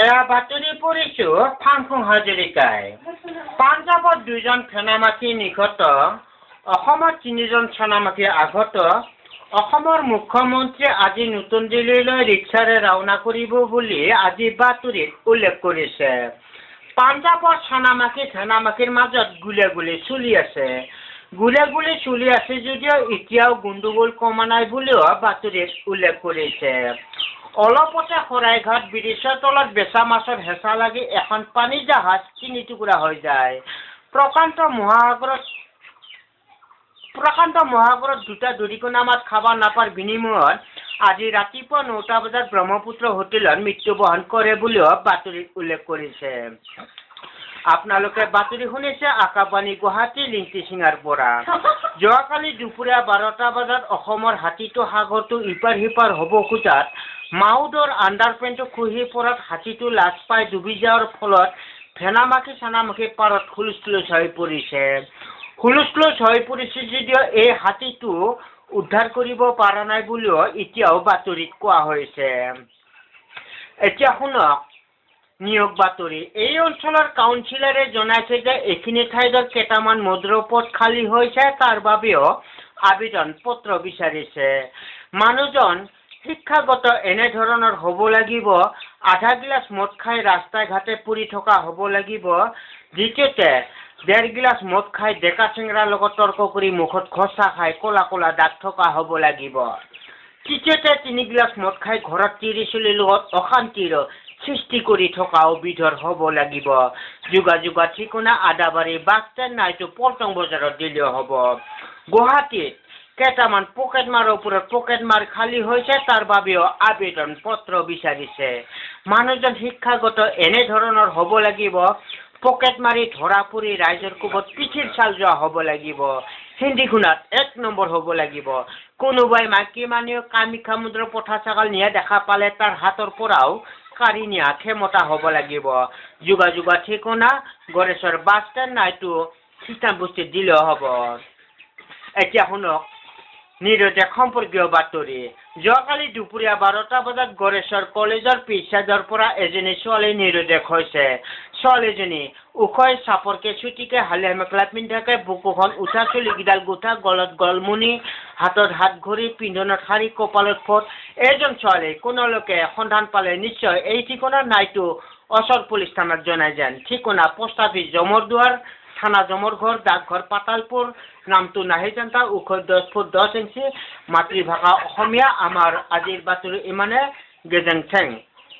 এয়া বাতৰি পৰিছো ফাংফুং হাজৰিকাই পাঞ্জাৱত 2জন সেনামাখী নিহত অসমত 3জন সেনামাখী আহত অসমৰ মুখ্যমন্ত্ৰী আজি নতুন দিল্লীলৈ ৰিক্সাৰে ৰাওনা কৰিব বুলি আজি বাতৰিত উল্লেখ কৰিছে পাঞ্জাৱৰ সেনামাখীৰ মাজত গুলীয়াগুলি চলি আছে যদিও এতিয়াও গণ্ডগোল কমা নাই বুলিও বাতৰিত উল্লেখ কৰিছে অলপতে শৰাইঘাট ব্ৰিজৰ তলত বেচা মাছৰ হেঁচা লাগি এখন পানী জাহাজ 3 টুকুৰা হৈ যায় প্ৰকান্ত মহাসাগৰত দুটা দৰিকণা মাছ খাব নাপাৰ বিনিময়ত আজি ৰাতিপুৱা 9টা বজাত ব্ৰহ্মপুত্ৰ হোটেলত মৃত্যুবৰণ কৰে বুলিও বাতৰিত উল্লেখ কৰিছে আপোনালোকে বাতৰি শুনিছে আকাশবাণী গুৱাহাটী লিংটি সিঙাৰ পৰা যোৱাকালি দুপৰীয়া 12টা বজাত অসমৰ হাতীটো সাগৰটো ইপাৰ সিপাৰ হ'ব খোজাত মাউদৰ আণ্ডাৰপেণ্টটো খহি পৰাত হাতীটো লাজ পাই ডুবি যোৱাৰ ফলত সেনামাখী পাৰত হুলস্থুল হৈ পৰিছে যদিও এই হাতীটো উদ্ধাৰ কৰিব পৰা নাই বুলিও এতিয়াও বাতৰিত কোৱা হৈছে এতিয়া শুনক নিয়োগ বাতৰি এই অঞ্চলৰ কাউন্সিলৰে জনাইছে যে এইখিনি ঠাইত কেইটামান মদুৰ পদ খালী হৈছে তাৰ বাবেও আবেদন পত্ৰ বিচাৰিছে মানুহজন শিক্ষাগত এনে ধৰণৰ হ'ব লাগিব আধা গিলাচ মদ খাই ৰাস্তাই ঘাটে পৰি থকা হ'ব লাগিব দ্বিতীয়তে 1.5 গিলাচ মদ খাই ডেকা চেংৰাৰ লগত তৰ্ক কৰি মুখত খচা খাই কলা দাগ থকা হ'ব লাগিব তৃতীয়তে 3 গিলাচ মদ খাই ঘৰত তিৰি চলিৰ লগত অশান্তিৰ সৃষ্টি কৰি থকা বিধৰ হ'ব লাগিব যোগাযোগৰ ঠিকনা আদাবাৰী বাছ ষ্টেণ্ড নাইটো পল্টন বজাৰত দিলেও হ'ব গুৱাহাটীত কেইটামান পকেটমাৰৰ ওপৰত পকেটমাৰ খালী হৈছে তাৰ বাবেও আবেদন পত্ৰ বিচাৰিছে মানুহজন শিক্ষাগত এনে ধৰণৰ হ'ব লাগিব পকেট মাৰি ধৰা পৰি ৰাইজৰ কোবত পিঠিৰ চাল যোৱা হ'ব লাগিব হিন্দী গুণাত 1 নম্বৰ হ'ব লাগিব কোনোবাই মাইকী মানুহ কামাখ্যা মন্দিৰৰ পঠা ছাগল নিয়া দেখা পালে তাৰ হাতৰ পৰাও কাঢ়ি নিয়া ক্ষমতা হ'ব লাগিব যোগাযোগৰ ঠিকনা গড়েশ্বৰ বাছ ষ্টেণ্ড নাইটো খ্ৰীষ্টান বস্তি দিলেও হ'ব এতিয়া শুনক নিৰদেশ সম্পৰ্কীয় বাতৰি যোৱাকালি দুপৰীয়া 12টা বজাত গড়েশ্বৰ কলেজৰ পিছচাইডৰ পৰা এজনী ছোৱালী নিৰদেশ হৈছে ছোৱালীজনী উখৈ চাপৰকে ছুটিকে হালিয়া মেখেলা পিন্ধাকে বুকুখন উঠা চুলিকেইডাল গোঠা গলত গলমুনি হাতত হাত ঘড়ী পিন্ধনত শাৰী কপালত ফট এজন ছোৱালী কোনোলোকে সন্ধান পালে নিশ্চয় এই ঠিকনা নাইটো অচৰ পুলিচ থানাত জনাই যেন ঠিকনা পোষ্ট অফিচ জমৰদুৱাৰ থানা জমৰঘৰ ডাকঘৰ পাতালপুৰ নামটো নাহিজান্তা উখৈ 10 ফুট 10 ইঞ্চি মাতৃভাষা অসমীয়া আমাৰ আজিৰ বাতৰি ইমানে গেজেং থেং